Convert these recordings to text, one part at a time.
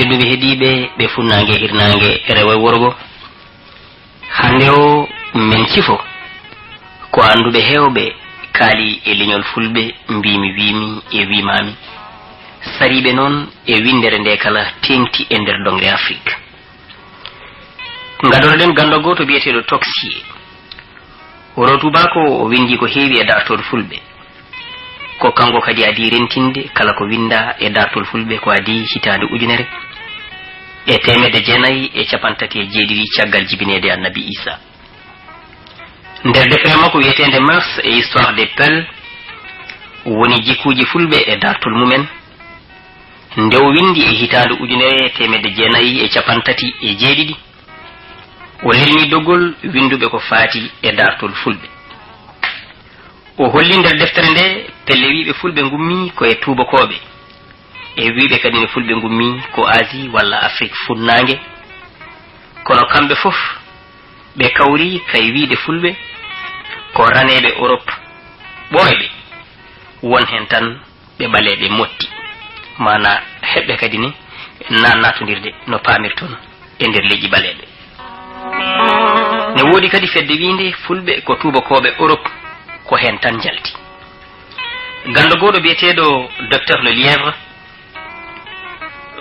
tedduɓe heeɗiɓe ɓe funnangue hirnangue rewo worgo hande o min cifo ko anduɓe hewɓe kaali e leñol fulɓe mbimi wimi e wimami sariɓe noon e windere nde kala tengti e nder dongre Afrique. Gadoɗen gando goto biyeteɗo Toxier woro tubako o windi ko heewi e dartol fulɓe ko kango kadi adi rentinde kala ko winda e dartol fulɓe ko adi hitande ujunere e 1937 caggal jibinede annabi Isa. Nder defre makko wiyetende Mœurs et histoire des Peuls woni jikkuji fulɓe e dartol mumen nde o windi e hitande ujunere 1937 o lelni dogol winduɓe ko faati e dartol fulɓe. O holli nder deftere nde pelle wiɓe fulɓe gummi ko e tubakoɓe e wiɓe kadi ne fulɓe gummi ko Asie walla Afrique funnangue kono kamɓe fof ɓe kawri kay wiide fulɓe ko raneɓe Europe ɓoyɓe won hen tan ɓe ɓaleɓe motti mana heɓɓe kadi ne natodirde no pamirton e nder leƴƴi ɓaleɓe. Ne woodi kadi fedde winde fulɓe ko tubakoɓe Europe ko hen tan jalti. Gando goɗo biyeteɗo docteur Le Lièvre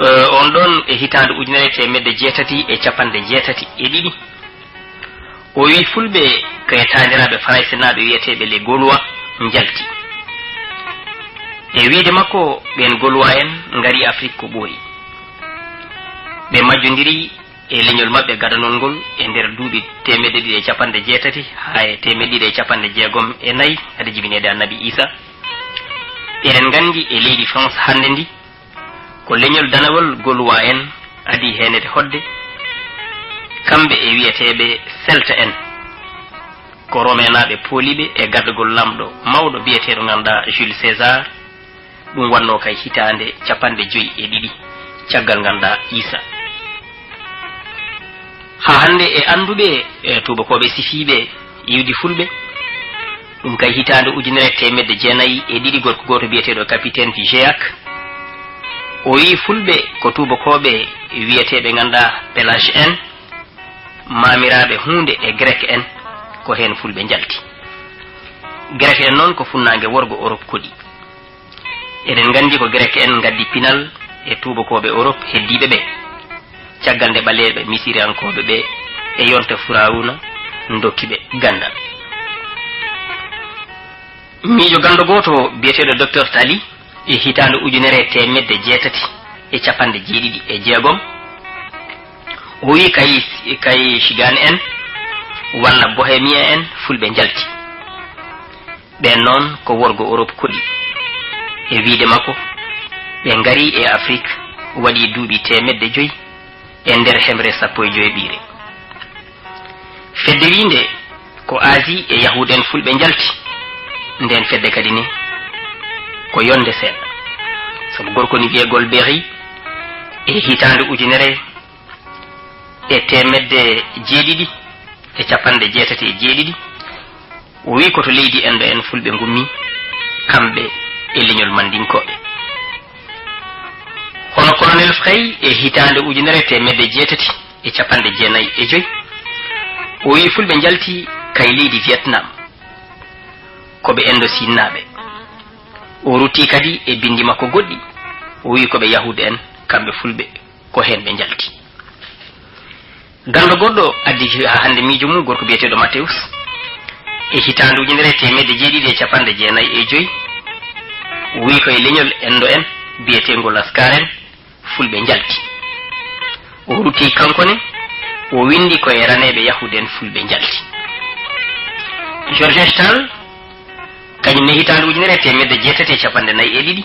on ɗon e hitande ujunere 1882 o wi fulɓe koye tandiraɓe Français naɓe wiyeteɓe les Gaulois jalti e wiide makko ɓen Gaulois en ngari Afrique ko ɓooyi ɓe majjodiri e leñol mabɓe gadanol ngol e nder duuɓi 280 ha e 264 hade jibinede annabi Isa. Eɗen gandi e leydi France hande ndi ko leñol danawol Gaulois en adi henede hodde kamɓe e wiyeteɓe Celta en ko romenaɓe poliɓe e gardugol lamɗo mawɗo biyeteɗo ganduɗa Jules César ɗum wanno kay hitande 52 caggal ganduɗa Isa. Ha hande e anduɓe e tubakoɓe sifiɓe yiwdi fulɓe ɗum kay hitande ujunere 1902 gorko goto biyeteɗo capitaine Figeac o wi fulɓe ko tubakoɓe wiyeteɓe ganduɗa Pelage en mamiraɓe hunde e grec en ko hen fulɓe jalti. Grec en noon ko funnangue worgo Europe koɗi eɗen gandi ko grec en gaddi pinal e tubakoɓe Europe heddiɓe ɓe caggal nde ɓaleɓe misiriyankoɓe ɓe e yonta Firawuna dokkiɓe gandal. Miijo gando goto biyeteɗo docteur Tali e hitande ujunere 1876 o wi kay Chigane en walla Bohémien en fulɓe jalti ɓen noon ko worgo Europe koɗi e wiide makko ɓe ngari e Afrique waɗi duuɓi 500 e nder hemre 15 fedde winde ko Asie e Yahuden fulɓe jalti nden fedde kadi ni ko yonde seeɗa sabu gorko ni wiyegol Berry e hitande ujunere e 1987 o wi koto leydi endo en fulɓe gummi kamɓe e leñol mandinkoɓe. Hono colonel Frey e hitande ujunere 1995 o wi fulɓe jalti kay leydi Vietnam koɓe endo sinnaɓe. O rutti kadi e bindi makko goɗɗi o wi koɓe Yahude en kamɓe fulɓe ko hen ɓe jalti. Gando goɗɗo addi ha hande miijo mum gorko biyeteɗo Mathéus e hitande ujunere 1995 o wi koye leñol endo en biyetegol Lascaren fulɓe jalti. O rutti kankone o windi koye raneɓe Yahude en fulɓe jalti. Georges Stahl kañum ne hitande ujunere 1942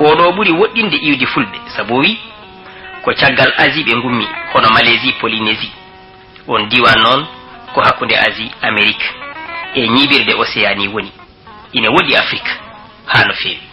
oɗo ɓuuri woɗɗinde iwdi fulɓe sabu wi ko caggal Asie ɓe gummi hono Malaisie Polynésie on diwan noon ko hakkude Asie Amérique e ñiɓirde Océanie woni ine woɗɗi Afrique ha no feewi.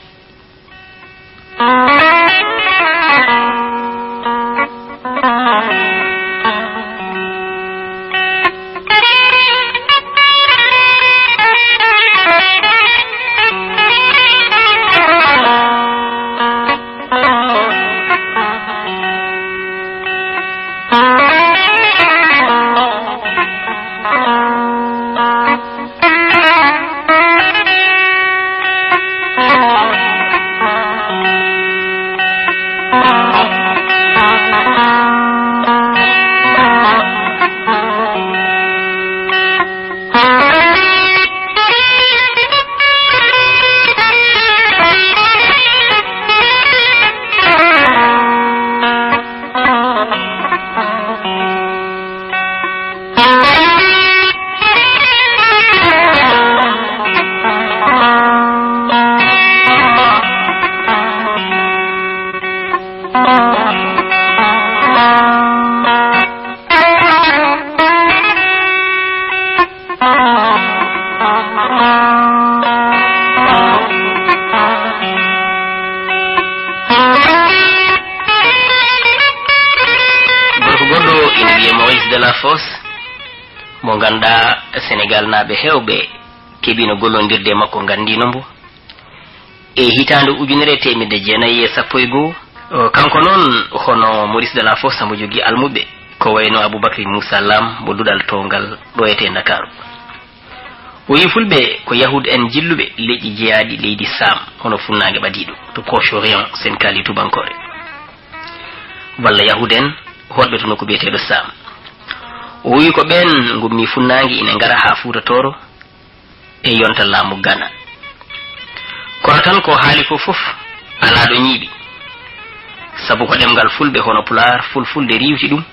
ina wiye Maurice Delafosse mo ganda Sénégal naaɓe hewɓe keɓino gollondirde makko gandino mbo e hitande ujunere temedde jeenayyi e sappo e goo kanko noon hono Maurice Delafosse mo jogui almuɓe ko wayno Aboubacry Moussa Lam mo dudal tongal ɗo ete Dakaru o yi fulɓe ko yahude en jilluɓe leƴƴi jeeyaɗi leydi Sam hono funnague ɓadiɗo to Proche Orient sen kaali tubankore walla yahude en hoɗɓe to nokku biyeteɗo Sam o wi ko ɓen gummi funnague ina ngara ha Fuuta Tooro e yonta laamu Gana kono tan ko haali ko foof ala ɗo ñiiɓi sabu ko ɗemgal fulɓe hono Pular fulfulde riwti ɗum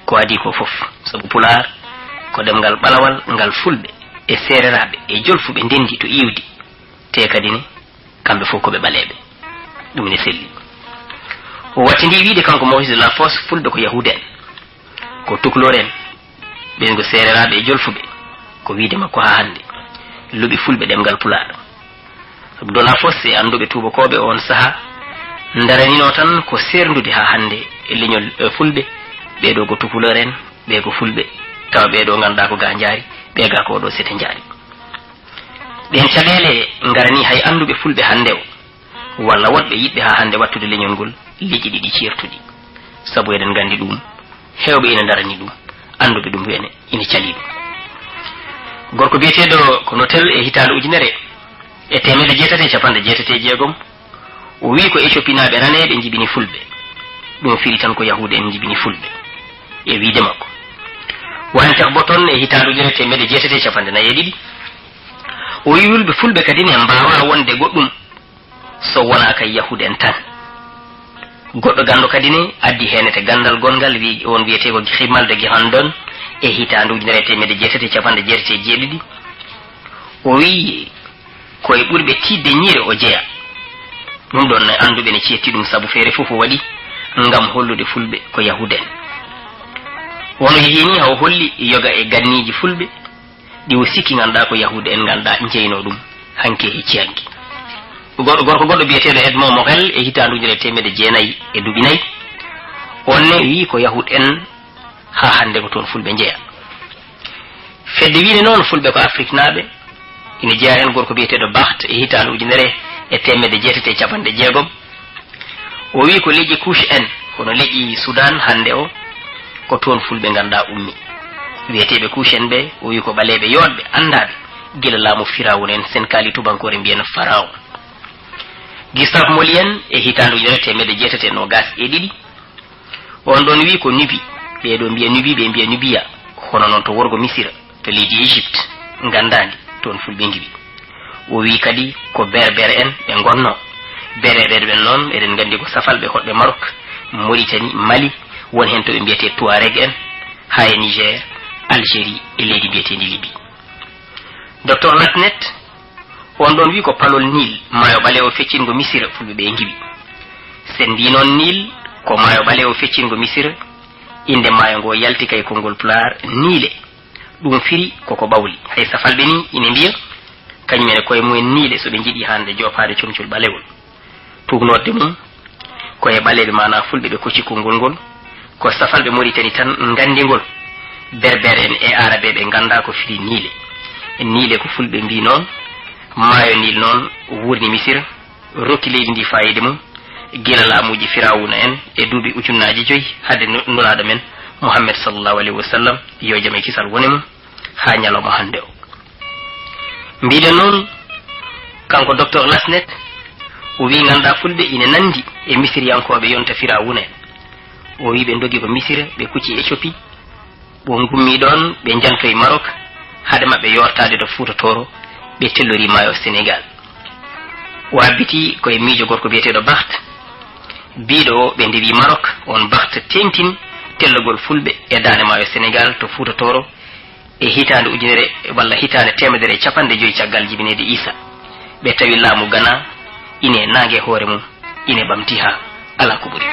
ko adi ko foof sabu Pular ko ɗemgal ɓalawal ngal fulɓe e sereraɓe e jolfuɓe ndendi to iwdi te kadi ne kamɓe fof koɓe ɓaleɓe ɗum ne selli o wattindi wiide kanko Maurice Delafosse fulɓe ko yahude en ko tukulor en ɓen ko sereraɓe e jolfuɓe ko wiide makko ha hande luɓi fulɓe ɗemgal Pular Delafosse e anduɓe tubakoɓe on saaha daranino tan ko serdude ha hande e leñol fulɓe ɓeɗo ko tukulor en ɓe ko fulɓe tawa ɓeɗo ganduɗa ko ga jaari ɓe ga ko ɗo sete jaari ɓen caɗele garani hay anduɓe fulɓe hande o walla woɗɓe yiɗɓe ha hande wattude leñol ngol liƴƴi ɗiɗi certuɗi sabu eɗen gandi ɗum hewɓe ina darani ɗum anduɓe ɗum wene ina cali ɗum gorko biyeteɗo ko Notel e hitande ujunere e 1986 o wi ko Éthiopie naɓe raneɓe jibini fulɓe ɗum firi tan ko yahude en jibini fulɓe e wiide makko wante bo toon e hitande ujunere 1942 o wi wulɓe fulɓe kadi ne mbawa wonde goɗɗum so wona kay yahude en tan goɗɗo gando kadi ne addi henete gandal gongal wi on wiyete ko Grimalde Guéhandon e hitande ujunere 1987 o wi koye ɓurɓe tidde ñiire o jeeya ɗum ɗon ne anduɓe ne cetti ɗum sabu feere fof o waɗi ngam hollude fulɓe ko yahude en wono yehini haw holli yoga e ganniji fulɓe ɗi o sikki ganduɗa ko yahude en ganduɗa jeyno ɗum hanke e ciyanki gorko goɗɗo biyeteɗo Edmond Morel e hitande ujunere 1994 on ne wi ko yahude en ha hande ko toon fulɓe jeeya fedde wiide noon fulɓe ko Afrique naaɓe ina jeeya hen gorko biyeteɗo Barth e hitande ujunere 1960 o wi ko leƴƴi couche en kono leƴƴi Soudan hande o ko toon fulɓe ganduɗa ummi wiyeteɓe couche en ɓe o wi ko ɓaleɓe yodɓe andaɓe guila laamu Firawun en sen kaali tubankore mbiyeno Pharaon Gustave Moli en e hitande ujunere 1992 on ɗon wi ko Nubi ɓeɗo mbiya Nubi ɓe mbiya Nubia hono noon to worgo Misira to leydi Égypte gandadi toon fulɓe ngiwi o wi kadi ko berbere en ɓe gonno bereɓeɗe ɓen noon eɗen gandi ko safalɓe hoɗɓe Maroc Mauritanie Mali won hen to ɓe mbiyete Touareg en ha e Niger Algérie e leydi mbiyetendi Libye docteur Latnet on ɗon wi ko palol Nil maayo ɓalewo feccingo Misira fulɓe ɓe ngiwi sen mbi noon Nil ko maayo ɓalewo feccingo Misira inde maayo ngo yalti kay konngol Pular Niile ɗum firi koko ɓawli hay safalɓe ni ine mbiya kañumene koye mumen Niile so ɓe jiiɗi hande jopade comcol ɓalewol tugnorde mum koye ɓaleɓe mana fulɓe ɓe kocci konngol ngol ko safalɓe Mauritanie tan gandigol berbere en e arabe ɓe ganda ko firi Niile Niile ko fulɓe mbi noon maayo Nil noon wurni Misira rokki leydi ndi fayide mum gila laamuji Firawuna en e duuɓi ujunnaji 5 hade nulaɗo men Muhammad sallallahu alaihi wasallam yo jam e kisal woni mum ha ñalawma hande o mbiɗen noon kanko docteur Lasnet o wi ganduɗa fulɓe ina nandi e misiriyankoɓe yonta Firawuna en o wi ɓe dogi ko Misira ɓe kucci Éthiopie ɓe gummi ɗon ɓe jantoye Maroc haade mabɓe yortade to Fuuta Tooro ɓe tellori maayo Sénégal wabbiti koye miijo gorko biyeteɗo Barth biɗo o ɓe ndewi Maroc on Barth tentin tellugol fulɓe e dande maayo Sénégal to Fuuta Tooro e hitande ujunere walla hitande 150 caggal jibinede Issa ɓe tawi laamu Gana ine nangue hoore mum ine ɓamti ha ala ko ɓuuri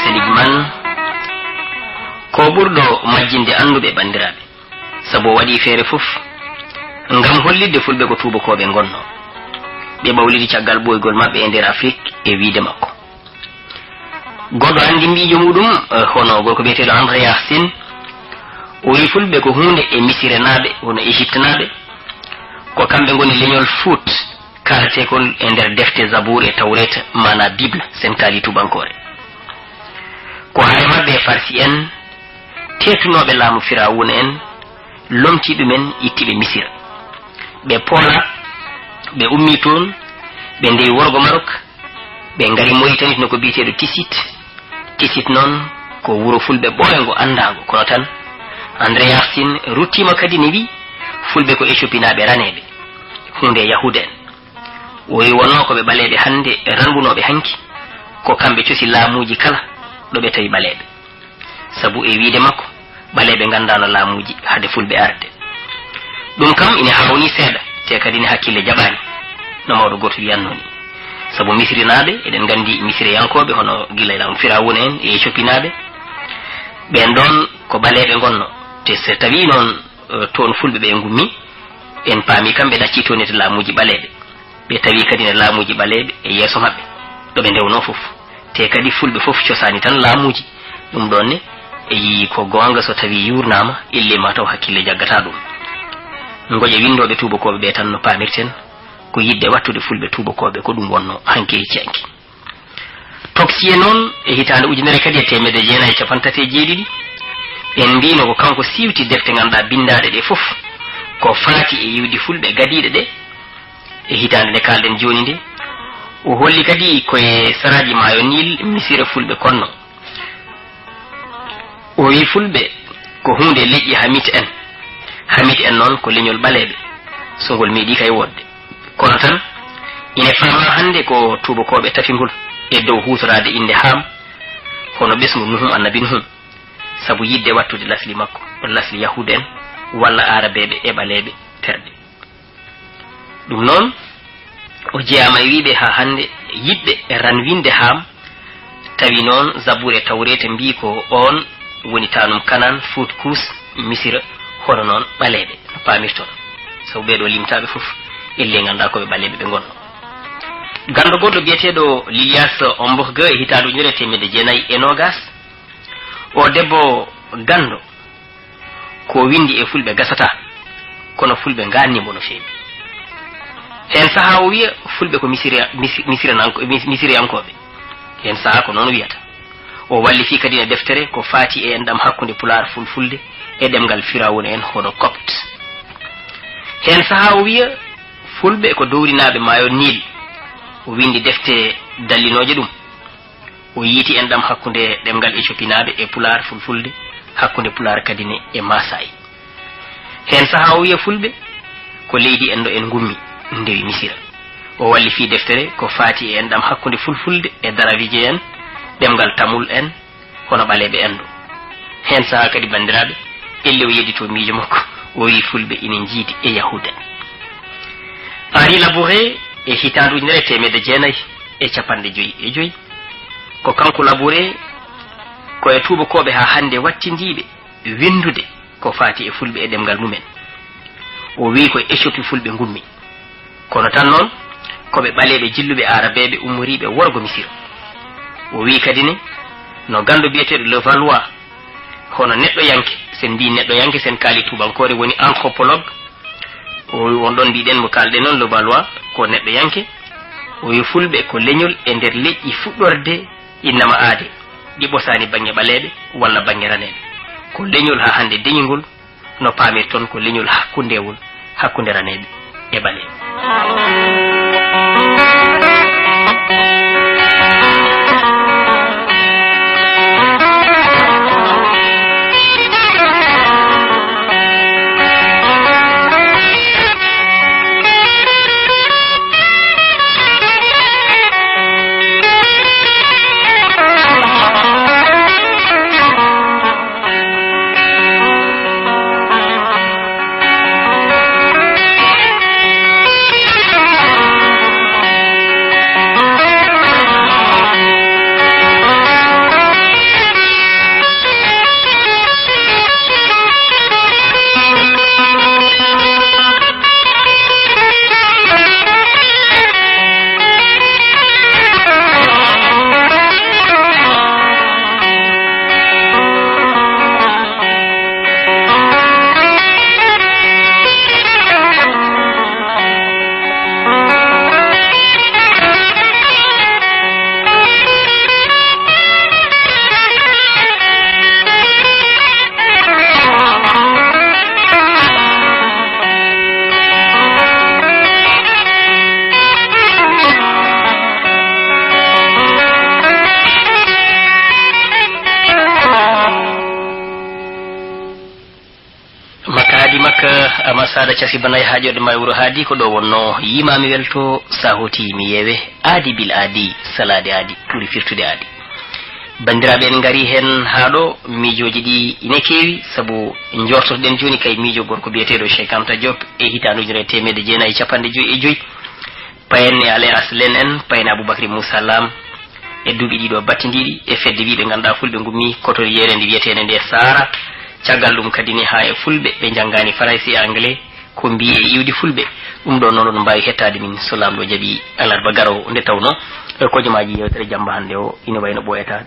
senig man ko burdo majjinde andube bandirabe sabo wadi fere fuf ngam hollide fulbe ko tuba ko be gonno be bawlidi ciagal boygol mabbe e nder Afrique e wiide makko godo andi mbijo mudum hono gorko biyetedo André Yassine o wi fulbe ko hunde e misirenabe wono égyptenabe ko kambe ngoni leñol foot karate kon e nder defte Zabour e Tawret mana Bible sen kali tubankore ko hay mabbe farsi en tetunobe laamu Firawuna en lomti dumen ittibe misir be pola be ummi ton be ndey worgo Maroc be ngari Mauritanie no ko biyetedo Tisit non ko wuro fulbe boyengo andago kono tan André Yassine ruttima kadi ni wi fulbe ko Éthiopie nabe ranebe hunde yahuden o wi wono ko be balebe hande ranbunobe hanki ko kambe ciosi laamuji kala do be tawi balebe sabu e wiide makko balebe gandano laamuji hade fulbe arde dum kam ina hawni seeda te kadi ni hakkille jabani no mawdo goto yannoni sabu misrinabe eden gandi misri yankobe hono gila Firawuna en e Éthiopie nabe ben don ko balebe gonno te se tawi non ton fulbe be ngummi en paami kambe dacci tonete laamuji balebe be tawi kadi ne laamuji balebe e yeso mabbe do be ndewno fof te kadi fulbe fof ciosani tan laamuji dum donne e yi ko gonga so tawi yurnama ille ma taw hakkille jaggata dum ngoje windobe tuba ko be tan no paamirten ko yidde wattude fulbe tuba ko be ko dum wonno hanke cianki toksiye non e hitande ujunere kadi e temede jeena e capantate jeedidi en dino ko kanko siwti defte ganda bindade de fof ko faati e yiwdi fulbe gadiide de e hitande de kalden joni de o holli kadi ko e saraji mayo Nil misira fulbe konno o wi fulbe ko hunde leƴƴi hamit en non ko leñol balebe sogol meedi kay wodde kono tan ine fama hande ko tuba kobe tafingol e dow hutorade inde Ham hono besmu Nuhum annabi Nuhum sabu yidde wattude lasli makko on lasli yahuden walla arabebe e balebe terde dum non o jeama wiibe ha hande yidde ranwinde Ham tawi non Zabour e Tawret mbi ko on woni tanum Kanan Foot Kus Misira hono non balebe no paamirton sabu beedo limtabe fof elle ganda ko be balebe be gonno gando goddo biyetedo Lilias Ombourga e hitadu nyere temede jenayi e nogas o debbo gando ko windi e fulbe gasata kono fulbe ganni mo no feewi hen saha o wiya fulbe ko misiriyankobe hen saha ko non wiyata o walli fi kadi e deftere ko faati e endam hakkunde pular fulfulde e demgal Firawuna en hono Copt hen saha o wiya fulbe ko dowrinabe mayo Nil o windi defte dallinoje dum o yiti endam hakkunde demgal Éthiopie nabe e pular fulfulde hakkunde pular kadine e Masai hen saha o wiya fulbe ko leydi endo en gummi ndewi Misira o walli fi deftere ko faati e endam hakkunde fulfulde e Daravije en demgal Tamul en hono balebe endo hen saha kadi bandirabe elle o yedito miijo makko o wi fulbe ina jiidi e yahuda Henri Labouré e hitandu nere temede jeenayi e capande joyi e joyi ko kanko Labouré ko e tuba kobe ha hande wattindibe windude ko faati e fulbe e demgal mumen o wi ko Éthiopie fulbe gummi kono tan non ko be balebe jillube arabebe umuribe worgo Misira o wi kadi ne no gando biyetedo Le Valois hono neddo yanke sen mbi neddo yanke sen kali tubankore woni anthropologue o won don biiden mo kalde non Le Valois ko neddo yanke o wi fulbe ko leñol e nder leƴƴi fuddorde innama aade di bosani bangi balebe walla bangi ranebe ko leñol ha hande deñingol no paamirton ko leñol hakkunde ranebe e balebe amasada ciasi banay haajode may wuro haadi ko do wonno yimami welto sahoti mi yewe aadi bil aadi salade aadi turi firtude aadi bandiraɓe en ngari hen haɗo miijoji ɗi ine kewi saabu jortotoɗen joni kay miijo gorko biyeteɗo Cheikh Anta Diop e hitanujere temedde jeenayyi capanɗe joyyi e joyyi payen e Alain Aslen en payen Aboubacry Moussa Lam e duuɓi ɗiɗo battidiɗi e fedde wiɓe ganduɗa fulɓe gummi kotori yerende wiyetede nde Sahara caggal ɗum kadi ni ha e fulɓe ɓe janggani français e anglais ko mbi e iwdi fulɓe ɗum ɗo noon mbawi hettade min so lamɗo jaaɓi alarba garowo nde tawno kojomaji yewtere jamba hande o ina wayno ɓoyata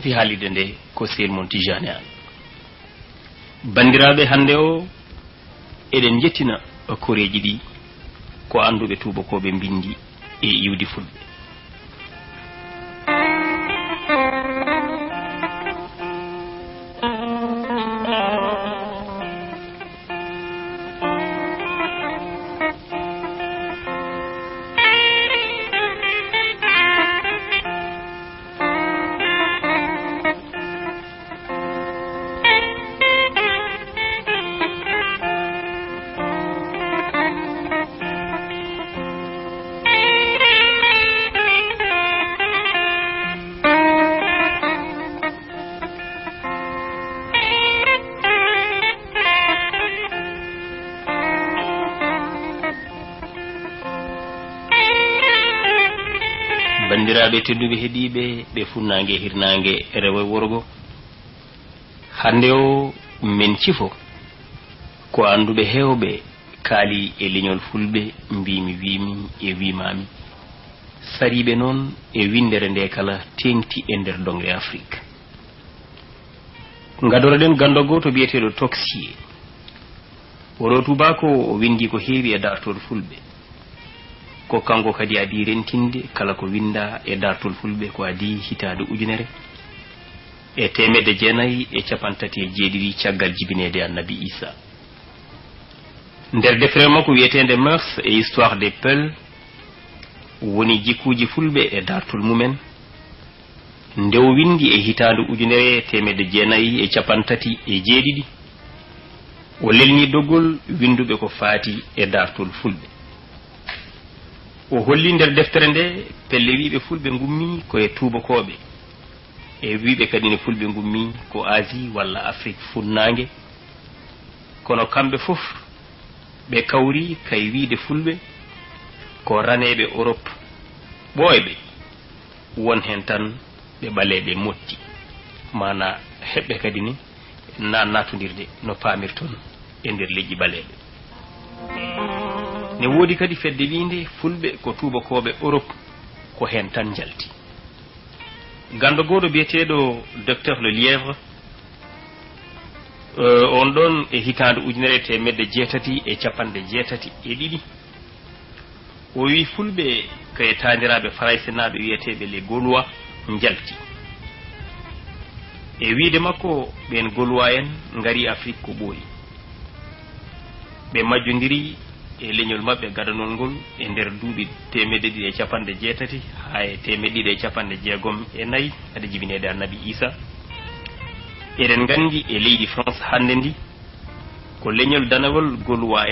fi haalide nde ko sel mon Tijani an bandiraɓe hande o eɗen jettina koreji ɗi ko anduɓe tubakoɓe bindi e iwdi fulɓe bandiraɓe tedduɓe heeɗiɓe ɓe funnague hirnague rewo worgo hande o min cifo ko anduɓe hewɓe kaali e leñol fulɓe mbimi wimi e wimami sariɓe noon e windere nde kala tengti e nder dongre Afrique gadoroɗen gando goto biyeteɗo Toxier woro tubako o windi ko heewi e dartol fulɓe ko kanko kadi adi rentinde kala ko winda e dartol fulɓe ko adi hitade ujunere e temedde jeenayyi e capantati e jeeɗiɗi caggal jibinede annabi Isa nder deftere makko wiyetende Mœurs et histoire des Peuls woni jikkuji fulɓe e dartol mumen nde o windi e hitande ujunere temedde jeenayyi e capantati e jeeɗiɗi o lelni doggol winduɓe ko faati e dartol fulɓe o holli nder deftere nde pelle wiɓe fulɓe gummi koye tubakoɓe e wiɓe kadi ne fulɓe gummi ko Asie walla Afrique funnague kono kamɓe fof ɓe kawri kay wiide fulɓe ko raneɓe Europe ɓooyɓe won hen tan ɓe ɓaleɓe motti mana heɓɓe kadi ni natodirde no pamirton e nder leƴƴi ɓaleɓe ne woodi kadi fedde winde fulɓe ko tubakoɓe Europe ko hen tan jalti gando goɗo biyeteɗo docteur Le Lièvre on ɗon e hitande ujunere temedde jeetati e capanɗe jeetati e ɗiɗi o wi fulɓe kaye tandiraɓe français naɓe wiyeteɓe les Gaulois jalti e wiide makko ɓen Gaulois en ngari Afrique ko ɓooyi ɓe majjodiri e leñol mabɓe gadanol ngol e nder duuɓi temedde ɗiɗi e capanɗe jeetati ha e temedde ɗiɗi e capanɗe jeegom e nayyi hade jibinede annabi Isa eɗen gandi e leydi France hande ndi ko leñol danawol Gaulois en